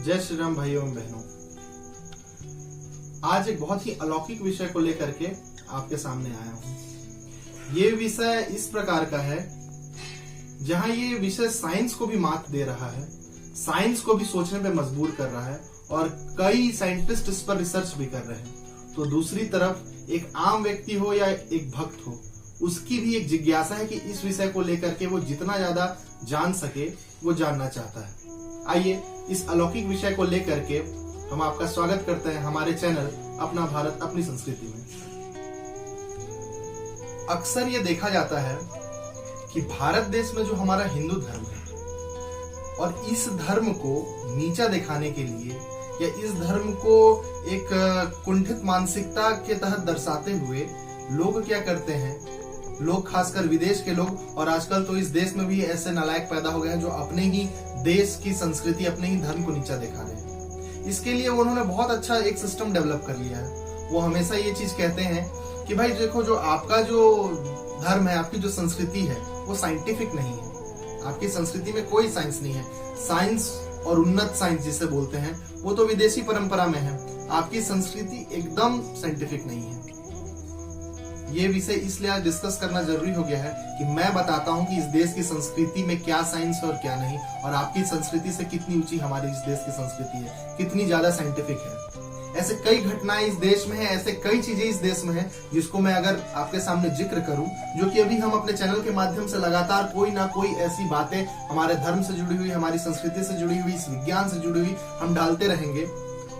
जय श्री राम भाइयों एवं बहनों। आज एक बहुत ही अलौकिक विषय को लेकर के आपके सामने आया हूं। ये विषय इस प्रकार का है जहां ये विषय साइंस को भी मात दे रहा है, साइंस को भी सोचने पे मजबूर कर रहा है और कई साइंटिस्ट इस पर रिसर्च भी कर रहे हैं। तो दूसरी तरफ एक आम व्यक्ति हो या एक भक्त हो, उसकी भी एक जिज्ञासा है कि इस विषय को लेकर के वो जितना ज्यादा जान सके वो जानना चाहता है। आइए इस अलौकिक विषय को लेकर के हम आपका स्वागत करते हैं हमारे चैनल अपना भारत अपनी संस्कृति में। अक्सर ये देखा जाता है कि भारत देश में जो हमारा हिंदू धर्म है और इस धर्म को नीचा दिखाने के लिए या इस धर्म को एक कुंठित मानसिकता के तहत दर्शाते हुए लोग क्या करते हैं, लोग खासकर विदेश के लोग, और आजकल तो इस देश में भी ऐसे नालायक पैदा हो गए हैं जो अपने ही देश की संस्कृति, अपने ही धर्म को नीचा दिखा रहे हैं। इसके लिए उन्होंने बहुत अच्छा एक सिस्टम डेवलप कर लिया है। वो हमेशा ये चीज कहते हैं कि भाई देखो, जो आपका जो धर्म है, आपकी जो संस्कृति है वो साइंटिफिक नहीं है, आपकी संस्कृति में कोई साइंस नहीं है। साइंस और उन्नत साइंस जिसे बोलते हैं वो तो विदेशी परंपरा में है, आपकी संस्कृति एकदम साइंटिफिक नहीं है। ये विषय इसलिए आज डिस्कस करना जरूरी हो गया है कि मैं बताता हूं कि इस देश की संस्कृति में क्या साइंस है और क्या नहीं, और आपकी संस्कृति से कितनी ऊंची हमारी इस देश की संस्कृति है, कितनी ज्यादा साइंटिफिक है। ऐसे कई घटनाएं इस देश में है, ऐसे कई चीजें इस देश में है जिसको मैं अगर आपके सामने जिक्र करूं, जो कि अभी हम अपने चैनल के माध्यम से लगातार कोई ना कोई ऐसी बातें हमारे धर्म से जुड़ी हुई, हमारी संस्कृति से जुड़ी हुई, इस विज्ञान से जुड़ी हुई हम डालते रहेंगे।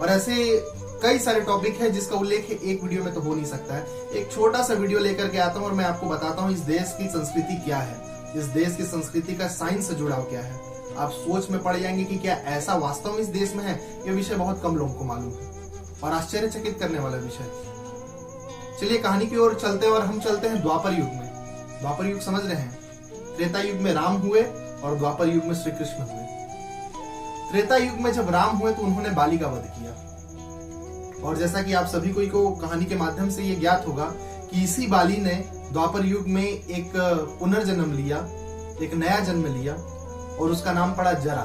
और ऐसे कई सारे टॉपिक है जिसका उल्लेख एक वीडियो में तो हो नहीं सकता है। एक छोटा सा वीडियो लेकर के आता हूं और मैं आपको बताता हूं इस देश की संस्कृति क्या है, इस देश की संस्कृति का साइंस से जुड़ाव क्या है। आप सोच में पड़ जाएंगे कि क्या ऐसा वास्तव में इस देश में है। यह विषय बहुत कम लोगों को मालूम है और आश्चर्यचकित करने वाला विषय। चलिए कहानी की ओर चलते हैं और हम चलते हैं द्वापर युग में। द्वापर युग समझ रहे हैं, त्रेता युग में राम हुए और द्वापर युग में श्री कृष्ण हुए। त्रेता युग में जब राम हुए तो उन्होंने बाली का वध किया, और जैसा कि आप सभी को कहानी के माध्यम से ये ज्ञात होगा कि इसी बाली ने द्वापर युग में एक पुनर्जन्म लिया, एक नया जन्म लिया, और उसका नाम पड़ा जरा।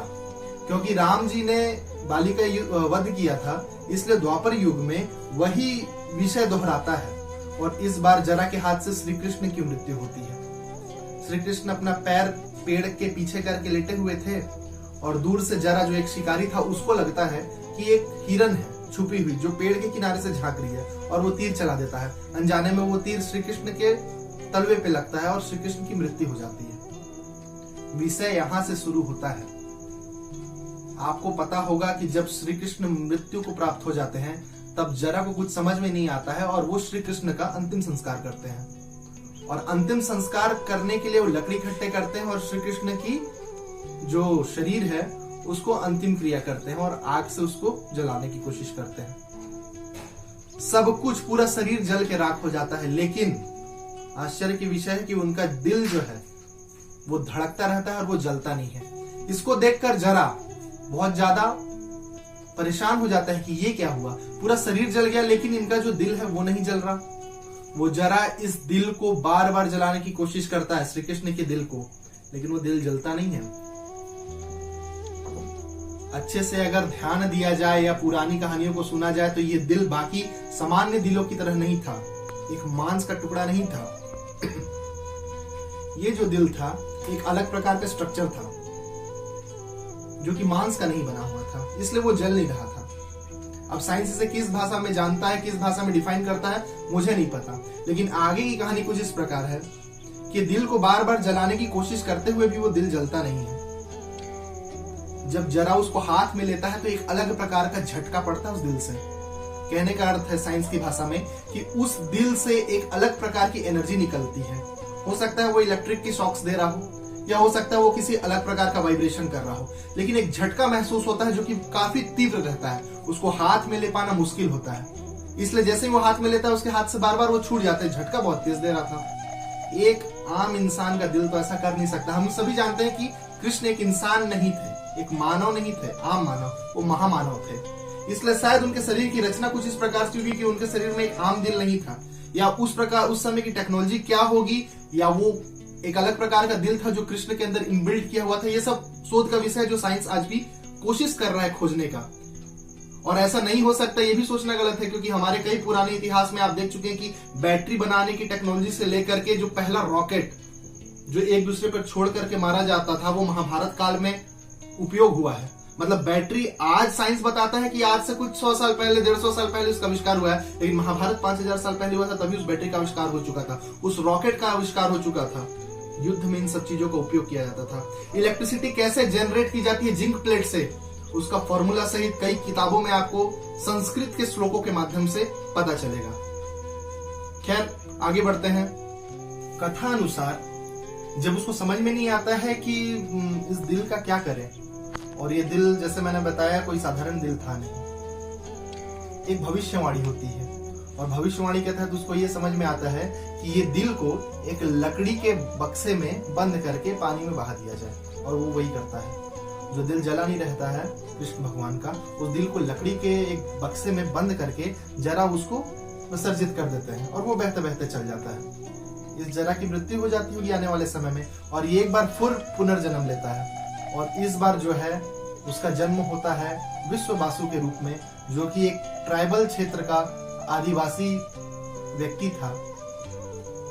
क्योंकि राम जी ने बाली का वध किया था, इसलिए द्वापर युग में वही विषय दोहराता है, और इस बार जरा के हाथ से श्री कृष्ण की मृत्यु होती है। श्री कृष्ण अपना पैर पेड़ के पीछे करके लेटे हुए थे, और दूर से जरा जो एक शिकारी था उसको लगता है कि एक हिरन है छुपी हुई जो पेड़ के किनारे से झांक रही है, और वो तीर चला देता है। अनजाने में वो तीर श्री कृष्ण के तलवे पे लगता है और श्री कृष्ण की मृत्यु हो जाती है। विषय यहां से शुरू होता है। आपको पता होगा कि जब श्री कृष्ण मृत्यु को प्राप्त हो जाते हैं तब जरा को कुछ समझ में नहीं आता है और वो श्री कृष्ण का अंतिम संस्कार करते हैं। और अंतिम संस्कार करने के लिए वो लकड़ी इकट्ठे करते हैं और श्री कृष्ण की जो शरीर है उसको अंतिम क्रिया करते हैं और आग से उसको जलाने की कोशिश करते हैं। सब कुछ, पूरा शरीर जल के राख हो जाता है, लेकिन आश्चर्य की विषय है कि उनका दिल जो है वो धड़कता रहता है और वो जलता नहीं है। इसको देखकर जरा बहुत ज्यादा परेशान हो जाता है कि ये क्या हुआ, पूरा शरीर जल गया लेकिन इनका जो दिल है वो नहीं जल रहा। वो जरा इस दिल को बार बार जलाने की कोशिश करता है, श्री कृष्ण के दिल को, लेकिन वो दिल जलता नहीं है। अच्छे से अगर ध्यान दिया जाए या पुरानी कहानियों को सुना जाए तो ये दिल बाकी सामान्य दिलों की तरह नहीं था, एक मांस का टुकड़ा नहीं था। ये जो दिल था एक अलग प्रकार का स्ट्रक्चर था जो कि मांस का नहीं बना हुआ था, इसलिए वो जल नहीं रहा था। अब साइंस इसे किस भाषा में जानता है, किस भाषा में डिफाइन करता है, मुझे नहीं पता, लेकिन आगे की कहानी कुछ इस प्रकार है कि दिल को बार बार जलाने की कोशिश करते हुए भी वो दिल जलता नहीं है। जब जरा उसको हाथ में लेता है तो एक अलग प्रकार का झटका पड़ता है उस दिल से। कहने का अर्थ है साइंस की भाषा में कि उस दिल से एक अलग प्रकार की एनर्जी निकलती है। हो सकता है वो इलेक्ट्रिक की शॉक्स दे रहा हो, या हो सकता है वो किसी अलग प्रकार का वाइब्रेशन कर रहा हो, लेकिन एक झटका महसूस होता है जो कि काफी तीव्र रहता है। उसको हाथ में ले पाना मुश्किल होता है, इसलिए जैसे ही वो हाथ में लेता है उसके हाथ से बार बार वो छूट जाता है। झटका बहुत तेज दे रहा था। एक आम इंसान का दिल तो ऐसा कर नहीं सकता। हम सभी जानते हैं कि कृष्ण एक इंसान नहीं थे, एक मानव नहीं थे, आम मानव, वो महामानव थे। इसलिए शायद उनके शरीर की रचना कुछ इस प्रकार से हुई कि उनके शरीर में एक आम दिल नहीं था, या उस प्रकार उस समय की टेक्नोलॉजी क्या होगी, या वो एक अलग प्रकार का दिल था जो कृष्ण के अंदर इनबिल्ट किया हुआ था। ये सब शोध का विषय है जो साइंस आज भी कोशिश कर रहा है खोजने का। और ऐसा नहीं हो सकता, ये भी सोचना गलत है, क्योंकि हमारे कई पुराने इतिहास में आप देख चुके हैं कि बैटरी बनाने की टेक्नोलॉजी से लेकर के जो पहला रॉकेट जो एक दूसरे पर छोड़ करके मारा जाता था वो महाभारत काल में उपयोग हुआ है। मतलब बैटरी आज साइंस बताता है कि आज से कुछ 100 साल पहले 150 साल पहले उसका आविष्कार हुआ है, लेकिन महाभारत 5000 साल पहले हुआ था, तभी उस बैटरी का आविष्कार हो चुका था, उस रॉकेट का आविष्कार हो चुका था। युद्ध में इन सब चीजों का उपयोग किया जाता था। इलेक्ट्रिसिटी कैसे जनरेट की जाती है जिंक प्लेट से, उसका फॉर्मूला सहित कई किताबों में आपको संस्कृत के श्लोकों के माध्यम से पता चलेगा। खैर आगे बढ़ते हैं। कथा अनुसार जब उसको समझ में नहीं आता है कि इस दिल का क्या करें, और ये दिल जैसे मैंने बताया कोई साधारण दिल था नहीं, एक भविष्यवाणी होती है, और भविष्यवाणी के तहत उसको ये समझ में आता है कि ये दिल को एक लकड़ी के बक्से में बंद करके पानी में बहा दिया जाए, और वो वही करता है। जो दिल जला नहीं रहता है कृष्ण भगवान का, उस दिल को लकड़ी के एक बक्से में बंद करके जरा उसको विसर्जित कर देते हैं, और वो बहते बहते चल जाता है। इस जरा की मृत्यु हो जाती होगी आने वाले समय में, और ये एक बार फिर पुनर्जन्म लेता है, और इस बार जो है उसका जन्म होता है विश्ववासु के रूप में, जो कि एक ट्राइबल क्षेत्र का आदिवासी व्यक्ति था।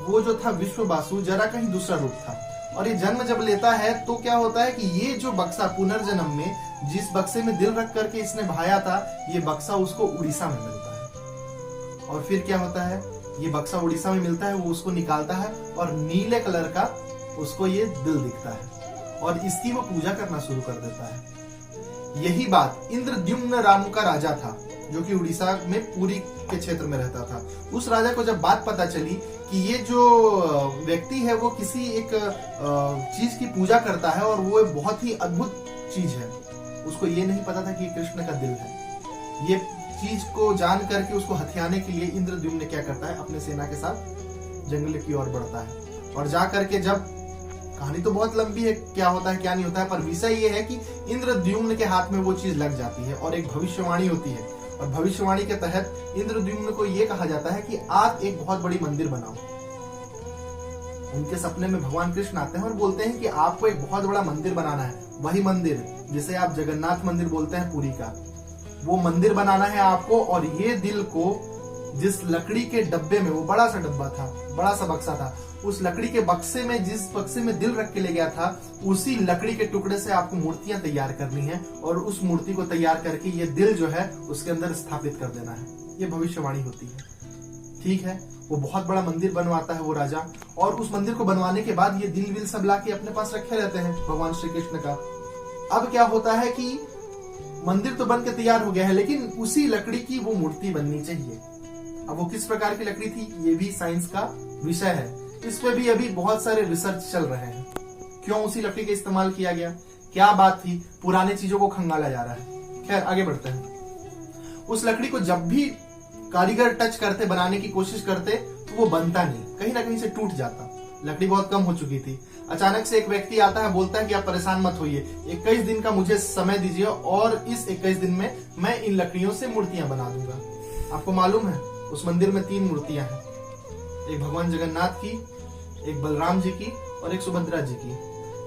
वो जो था विश्ववासु जरा का ही दूसरा रूप था, और ये जन्म जब लेता है तो क्या होता है कि ये जो बक्सा पुनर्जन्म में जिस बक्से में दिल रख करके इसने बहाया था, ये बक्सा उसको उड़ीसा में मिलता है। और फिर क्या होता है, ये बक्सा उड़ीसा में मिलता है, वो उसको निकालता है और नीले कलर का उसको ये दिल दिखता है, और इसकी वो पूजा करना शुरू कर देता है। यही बात इंद्रद्युम्न रामू का राजा था, जो कि उड़ीसा में पुरी के क्षेत्र में रहता था। उस राजा को जब बात पता चली कि ये जो व्यक्ति है वो किसी एक चीज की पूजा करता है, और वो बहुत ही अद्भुत चीज है, उसको ये नहीं पता था कि कृष्ण का दिल है। ये चीज को जान करके उसको हथियाने के लिए इंद्रद्युम्न क्या करता है, अपने सेना के साथ जंगल की ओर बढ़ता है, और जा करके जब कहानी तो बहुत लंबी है, क्या होता है क्या नहीं होता है, पर विषय ये है कि इंद्रद्युम्न के हाथ में वो चीज लग जाती है, और एक भविष्यवाणी होती है, और भविष्यवाणी के तहत इंद्रद्युम्न को ये कहा जाता है कि आप एक बहुत बड़ी मंदिर बनाओ। उनके सपने में भगवान कृष्ण आते हैं और बोलते हैं कि आपको एक बहुत बड़ा मंदिर बनाना है, वही मंदिर जिसे आप जगन्नाथ मंदिर बोलते हैं पुरी का, वो मंदिर बनाना है आपको। और ये दिल को जिस लकड़ी के डब्बे में, वो बड़ा सा डब्बा था, बड़ा सा बक्सा था, उस लकड़ी के बक्से में जिस बक्से में दिल रख के ले गया था, उसी लकड़ी के टुकड़े से आपको मूर्तियां तैयार करनी है, और उस मूर्ति को तैयार करके ये दिल जो है उसके अंदर स्थापित कर देना है। ये भविष्यवाणी होती है। ठीक है, वो बहुत बड़ा मंदिर बनवाता है वो राजा, और उस मंदिर को बनवाने के बाद ये दिल विल सब लाके अपने पास रखे रहते हैं भगवान श्री कृष्ण का। अब क्या होता है कि मंदिर तो बन के तैयार हो गया है, लेकिन उसी लकड़ी की वो मूर्ति बननी चाहिए। अब वो किस प्रकार की लकड़ी थी, ये भी साइंस का विषय है, इस पे भी अभी बहुत सारे रिसर्च चल रहे हैं। क्यों उसी लकड़ी का इस्तेमाल किया गया, क्या बात थी, पुराने चीजों को खंगाला जा रहा है। खैर आगे बढ़ते हैं। उस लकड़ी को जब भी कारीगर टच करते, बनाने की कोशिश करते, तो वो बनता नहीं, कहीं ना कहीं से टूट जाता। लकड़ी बहुत कम हो चुकी थी। अचानक से एक व्यक्ति आता है, बोलता है कि आप परेशान मत होइए, 21 दिन का मुझे समय दीजिए, और इस 21 दिन में मैं इन लकड़ियों से मूर्तियां बना दूंगा। आपको मालूम है उस मंदिर में 3 मूर्तियां हैं, एक भगवान जगन्नाथ की, एक बलराम जी की, और एक सुभद्रा जी की।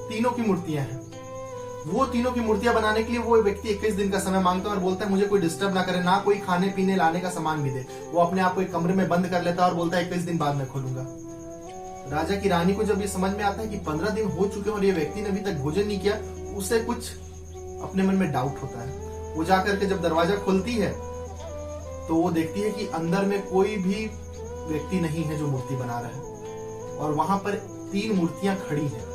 तीनों की मूर्तियां हैं। वो तीनों की मूर्तियां बनाने के लिए वो व्यक्ति 21 दिन का समय मांगता है, और बोलता है मुझे कोई डिस्टर्ब ना करे, ना कोई खाने पीने लाने का सामान भी दे। वो अपने आप को एक कमरे में बंद कर लेता है और बोलता है 21 दिन बाद मैं खोलूंगा। राजा की रानी को जब ये समझ में आता है कि 15 दिन हो चुके और ये व्यक्ति ने अभी तक भोजन नहीं किया, उसे कुछ अपने मन में डाउट होता है। वो जाकर के जब दरवाजा खोलती है तो वो देखती है कि अंदर में कोई भी व्यक्ति नहीं है जो मूर्ति बना रहा है, और वहां पर 3 मूर्तियां खड़ी हैं।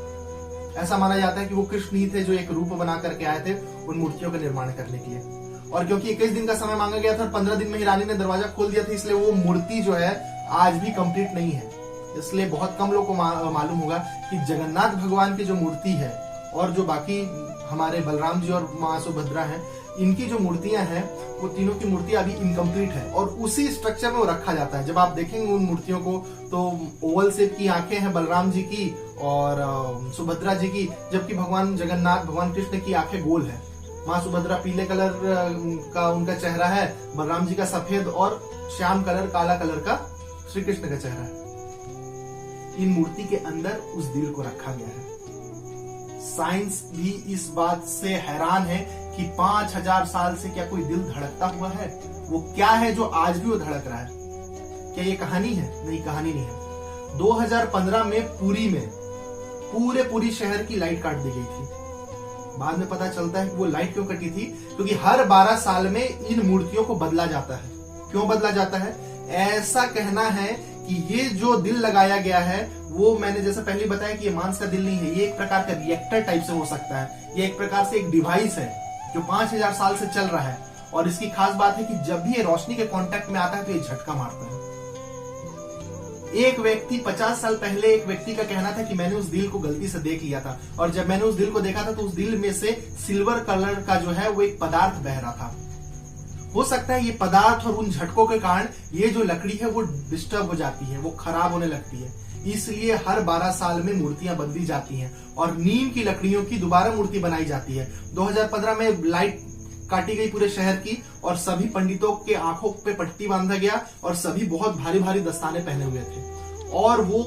ऐसा माना जाता है कि वो कृष्ण ही थे जो एक रूप बना करके आए थे उन मूर्तियों का निर्माण करने के लिए। और क्योंकि 21 दिन का समय मांगा गया था और 15 दिन में ही रानी ने दरवाजा खोल दिया था, इसलिए वो मूर्ति जो है आज भी कंप्लीट नहीं है। इसलिए बहुत कम लोगों को मालूम होगा कि जगन्नाथ भगवान की जो मूर्ति है और जो बाकी हमारे बलराम जी और मां सुभद्रा हैं, इनकी जो मूर्तियां हैं वो तीनों की मूर्तियां अभी इनकम्प्लीट है, और उसी स्ट्रक्चर में वो रखा जाता है। जब आप देखेंगे उन मूर्तियों को तो ओवल शेप की आंखें हैं बलराम जी की और सुभद्रा जी की, जबकि भगवान जगन्नाथ भगवान कृष्ण की आंखें गोल है। माँ सुभद्रा पीले कलर का उनका चेहरा है, बलराम जी का सफेद और श्याम कलर काला कलर का श्री कृष्ण का चेहरा है। इन मूर्ति के अंदर उस दिल को रखा गया है। साइंस भी इस बात से हैरान है कि 5000 साल से क्या कोई दिल धड़कता हुआ है? वो क्या है जो आज भी वो धड़क रहा है? क्या ये कहानी है? नहीं, कहानी नहीं है। 2015 में पुरी में पूरी शहर की लाइट काट दी गई थी। बाद में पता चलता है कि वो लाइट क्यों कटी थी, क्योंकि हर 12 साल में इन मूर्तियों को बदला जाता है। क्यों बदला जाता है? ऐसा कहना है कि ये जो दिल लगाया गया है वो, मैंने जैसे पहले बताया कि ये मांस का दिल नहीं है, ये एक प्रकार का रिएक्टर टाइप से हो सकता है। ये एक प्रकार से एक डिवाइस है जो 5000 साल से चल रहा है। और इसकी खास बात है कि जब भी ये रोशनी के कांटेक्ट में आता है तो ये झटका मारता है। एक व्यक्ति 50 साल पहले एक व्यक्ति का कहना था कि मैंने उस दिल को गलती से देख लिया था, और जब मैंने उस दिल को देखा था तो उस दिल में से सिल्वर कलर का जो है वो एक पदार्थ बह रहा था। हो सकता है ये पदार्थ और उन झटकों के कारण ये जो लकड़ी है वो डिस्टर्ब हो जाती है, वो खराब होने लगती है। इसलिए हर 12 साल में मूर्तियां बदली जाती हैं और नीम की लकड़ियों की दोबारा मूर्ति बनाई जाती है। 2015 में लाइट काटी गई पूरे शहर की और सभी पंडितों के आंखों पे पट्टी बांधा गया और सभी बहुत भारी भारी दस्ताने पहने हुए थे, और वो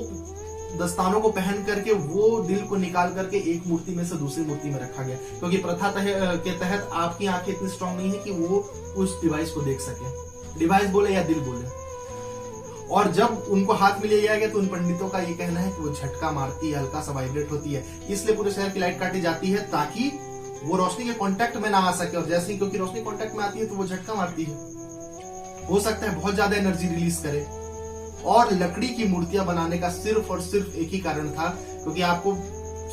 दस्तानों को पहन करके वो दिल को निकाल करके एक मूर्ति में से दूसरी मूर्ति में रखा गया, क्योंकि प्रथा के तहत आपकी आंखें इतनी स्ट्रांग नहीं है कि वो उस डिवाइस को देख सके। डिवाइस बोले या दिल बोले। और जब उनको हाथ में लिया गया तो उन पंडितों का ये कहना है कि वो झटका मारती है, हल्का सा वाइब्रेट होती है, इसलिए पूरे शहर की लाइट काटी जाती है ताकि वो रोशनी के कांटेक्ट में ना आ सके। और जैसे ही क्योंकि रोशनी कांटेक्ट में आती है तो वो झटका मारती है, हो सकता है बहुत ज्यादा एनर्जी रिलीज करे। और लकड़ी की मूर्तियां बनाने का सिर्फ और सिर्फ एक ही कारण था, क्योंकि आपको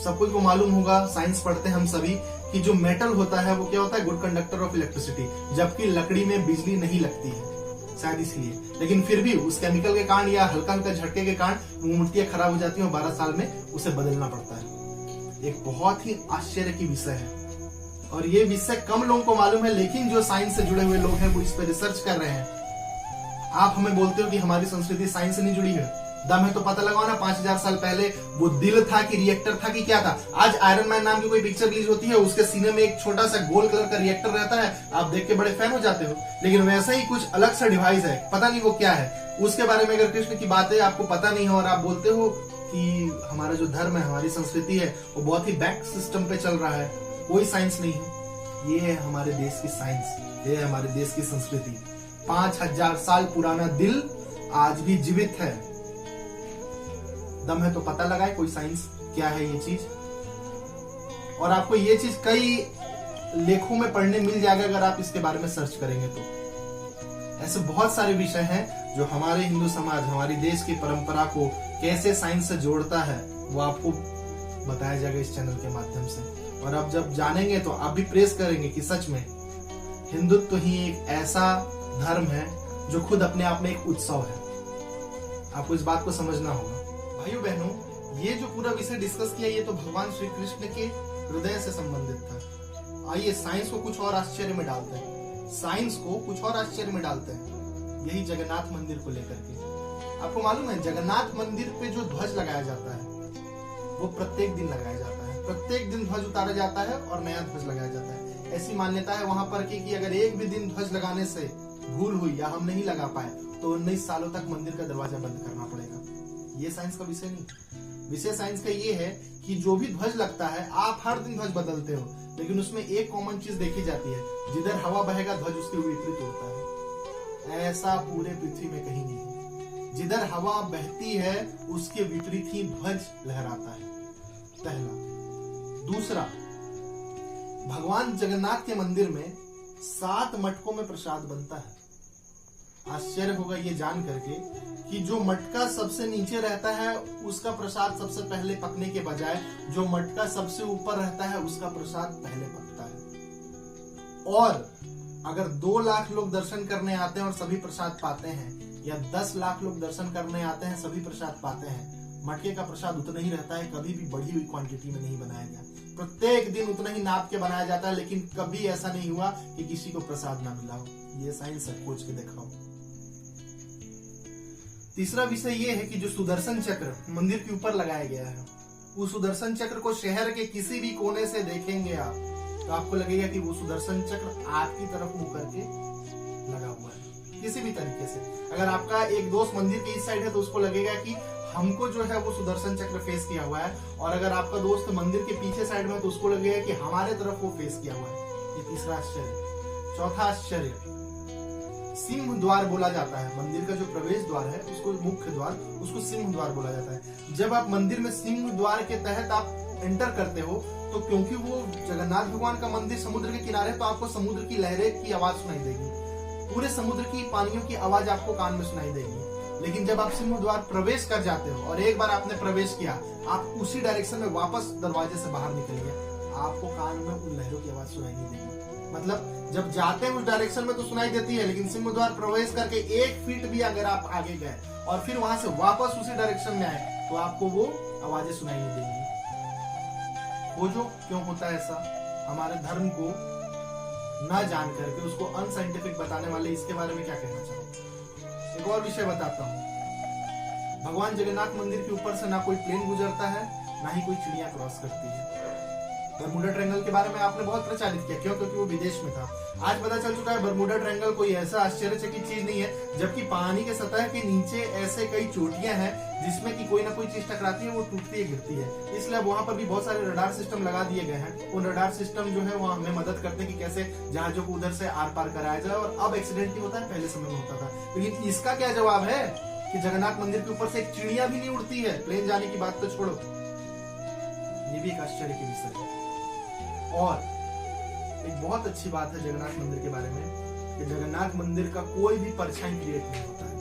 सबको को मालूम होगा, साइंस पढ़ते हैं हम सभी, कि जो मेटल होता है वो क्या होता है, गुड कंडक्टर ऑफ इलेक्ट्रिसिटी, जबकि लकड़ी में बिजली नहीं लगती है, शायद इसलिए। लेकिन फिर भी उस केमिकल के कारण या हल्का हल्का झटके के कारण वो मूर्तियां खराब हो जाती हैं और 12 साल में उसे बदलना पड़ता है। एक बहुत ही आश्चर्य की विषय है और ये विषय कम लोगों को मालूम है, लेकिन जो साइंस से जुड़े हुए लोग हैं वो इस पर रिसर्च कर रहे हैं। आप हमें बोलते हो कि हमारी संस्कृति साइंस से नहीं जुड़ी है, दम है तो पता लगाओ ना 5000 साल पहले वो दिल था कि रिएक्टर था कि क्या था। आज आयरन मैन नाम की कोई पिक्चर रिलीज होती है, उसके सीने में एक छोटा सा गोल कलर का रिएक्टर रहता है, आप देख के बड़े फैन हो जाते हो, लेकिन वैसा ही कुछ अलग सा डिवाइस है, पता नहीं वो क्या है। उसके बारे में अगर कृष्ण की बात है आपको पता नहीं है और आप बोलते हो कि हमारा जो धर्म है, हमारी संस्कृति है, वो बहुत ही बैक सिस्टम पे चल रहा है, कोई साइंस नहीं है। ये है हमारे देश की साइंस, ये है हमारे देश की संस्कृति। 5000 साल पुराना दिल आज भी जीवित है। दम है तो पता लगाए कोई साइंस क्या है ये चीज, और आपको ये चीज कई लेखों में पढ़ने मिल जाएगा अगर आप इसके बारे में सर्च करेंगे तो। ऐसे बहुत सारे विषय हैं जो हमारे हिंदू समाज, हमारी देश की परंपरा को कैसे साइंस से जोड़ता है, वो आपको बताया जाएगा इस चैनल के माध्यम से। और अब जब जानेंगे तो आप भी प्रेस करेंगे कि सच में हिंदुत्व ही एक ऐसा धर्म है जो खुद अपने आप में एक उत्सव है। आपको इस बात को समझना होगा। भाइयों बहनों, ये जो पूरा विषय डिस्कस किया ये तो भगवान श्री कृष्ण के हृदय से संबंधित था। आइए साइंस को कुछ और आश्चर्य में डालते हैं, साइंस को कुछ और आश्चर्य में डालते हैं, यही जगन्नाथ मंदिर को लेकर के। आपको मालूम है जगन्नाथ मंदिर पे जो ध्वज लगाया जाता है वो प्रत्येक दिन लगाया जाता है, प्रत्येक दिन ध्वज उतारा जाता है और नया ध्वज लगाया जाता है। ऐसी मान्यता है वहां पर कि अगर एक भी दिन ध्वज लगाने से भूल हुई या हम नहीं लगा पाए तो 19 सालों तक मंदिर का दरवाजा बंद करना पड़ेगा। ये साइंस का विषय नहीं, विषय साइंस का ये है कि जो भी ध्वज लगता है आप हर दिन ध्वज बदलते हो, लेकिन उसमें एक कॉमन चीज देखी जाती है, जिधर हवा बहेगा ध्वज उसके विपरीत उड़ता है। ऐसा पूरे पृथ्वी में कहीं नहीं है, जिधर हवा बहती है उसके विपरीत ही ध्वज लहराता है, पहला। दूसरा, भगवान जगन्नाथ के मंदिर में 7 मटकों में प्रसाद बनता है। आश्चर्य होगा ये जान करके कि जो मटका सबसे नीचे रहता है उसका प्रसाद सबसे पहले पकने के बजाय जो मटका सबसे ऊपर रहता है उसका प्रसाद पहले पकता है। और अगर 2 लाख लोग दर्शन करने आते हैं और सभी प्रसाद पाते हैं, या 10 लाख लोग दर्शन करने आते हैं सभी प्रसाद पाते हैं, मटके का प्रसाद उतना ही रहता है, कभी भी बढ़ी हुई क्वांटिटी में नहीं बनाया गया। प्रत्येक दिन उतना ही नाप के बनाया जाता है, लेकिन कभी ऐसा नहीं हुआ कि किसी को प्रसाद ना मिला हो। ये साइंस है, खोज के दिखाओ। तीसरा विषय ये है कि जो सुदर्शन चक्र मंदिर के ऊपर लगाया गया है, उस सुदर्शन चक्र को शहर के किसी भी कोने से देखेंगे आप तो आपको लगेगा कि वो सुदर्शन चक्र आपकी तरफ मुंह करके लगा हुआ है किसी भी तरीके से। अगर आपका एक दोस्त मंदिर के इस साइड है तो उसको लगेगा कि हमको जो है वो सुदर्शन चक्र फेस किया हुआ है, और अगर आपका दोस्त मंदिर के पीछे साइड में तो उसको लगेगा कि हमारे तरफ वो फेस किया हुआ है। ये तीसरा आश्चर्य। चौथा आश्चर्य, सिंह द्वार बोला जाता है। मंदिर का जो प्रवेश द्वार है उसको, मुख्य द्वार, उसको सिंह द्वार बोला जाता है। जब आप मंदिर में सिंह द्वार के तहत आप एंटर करते हो तो क्योंकि वो जगन्नाथ भगवान का मंदिर समुद्र के किनारे है, तो आपको समुद्र की लहरें की आवाज सुनाई देगी, पूरे समुद्र की पानियों की आवाज आपको कान में सुनाई देगी। लेकिन जब आप सिंह द्वार प्रवेश कर जाते हो और एक बार आपने प्रवेश किया, आप उसी डायरेक्शन में वापस दरवाजे से बाहर निकलिए, आपको कान में उन लहरों की आवाज सुनाई नहीं देगी। मतलब जब जाते हैं उस डायरेक्शन में तो सुनाई देती है, लेकिन सिंह द्वार प्रवेश करके 1 फीट भी अगर आप आगे गए और फिर वहां से वापस उसी डायरेक्शन में आए तो आपको वो आवाजें सुनाई नहीं देंगी। खोजो क्यों होता है ऐसा। हमारे धर्म को ना जान करके उसको अनसाइंटिफिक बताने वाले इसके बारे में क्या कहना चाहते। एक और विषय बताता हूँ। भगवान जगन्नाथ मंदिर के ऊपर से ना कोई प्लेन गुजरता है, ना ही कोई चिड़िया क्रॉस करती है। बरमूडा ट्रायंगल के बारे में आपने बहुत प्रचारित किया, क्यों? क्योंकि वो विदेश में था। आज पता चल चुका है बरमूडा ट्रायंगल कोई ऐसा आश्चर्यचकित चीज नहीं है, जबकि पानी के सतह के नीचे ऐसे कई चोटियां हैं जिसमें कि कोई ना कोई चीज टकराती है, वो टूटती है, गिरती है। इसलिए वहां पर भी बहुत सारे रडार सिस्टम लगा दिए गए हैं। उन रडार सिस्टम जो है वो हमें मदद करते हैं कि कैसे जहाजों को उधर से आर पार कराया जाए। और अब एक्सीडेंट नहीं होता है, पहले समय में होता था। लेकिन इसका क्या जवाब है कि जगन्नाथ मंदिर के ऊपर से एक चिड़िया भी नहीं उड़ती है। प्लेन जाने की बात तो छोड़ो, ये भी एक आश्चर्य की विषय है। और एक बहुत अच्छी बात है जगन्नाथ मंदिर के बारे में कि जगन्नाथ मंदिर का कोई भी परछाई क्रिएट नहीं होता है।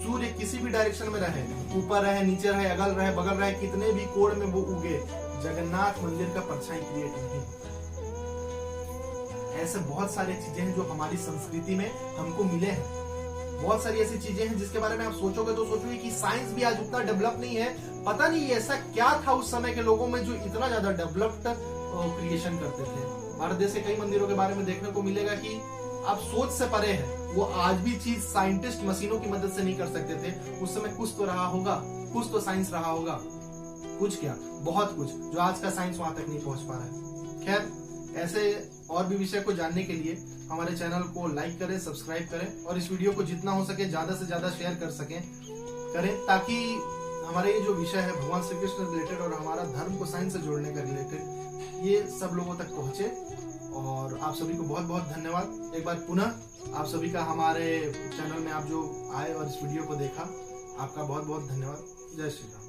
सूर्य किसी भी डायरेक्शन में रहे, ऊपर रहे, नीचे रहे, अगल रहे, बगल रहे, कितने भी कोण में वो उगे, जगन्नाथ मंदिर का परछाई क्रिएट नहीं होता। ऐसे बहुत सारी चीजें हैं जो हमारी संस्कृति में हमको मिले हैं। बहुत सारी ऐसी चीजें हैं जिसके बारे में आप सोचोगे तो सोचोगे कि साइंस भी आज उतना डेवलप नहीं है। पता नहीं ऐसा क्या था उस समय के लोगों में जो इतना ज्यादा डेवलप्ड क्रिएशन करते थे। भारत देश के कई मंदिरों के बारे में देखने को मिलेगा कि आप सोच से परे है। वो आज भी चीज साइंटिस्ट मशीनों की मदद से नहीं कर सकते थे। उस समय कुछ तो रहा होगा, कुछ तो साइंस रहा होगा, कुछ क्या, बहुत कुछ, जो आज का साइंस वहां तक नहीं पहुंच पा रहा है। खैर, ऐसे और भी विषय को जानने के लिए हमारे चैनल को लाइक करें, सब्सक्राइब करें और इस वीडियो को जितना हो सके ज्यादा से ज्यादा शेयर करें, ताकि हमारे ये जो विषय है भगवान श्री कृष्ण रिलेटेड और हमारा धर्म को साइंस से जोड़ने का रिलेटेड, ये सब लोगों तक पहुंचे। और आप सभी को बहुत बहुत धन्यवाद। एक बार पुनः आप सभी का हमारे चैनल में आप जो आए और इस वीडियो को देखा, आपका बहुत बहुत धन्यवाद। जय श्री राम।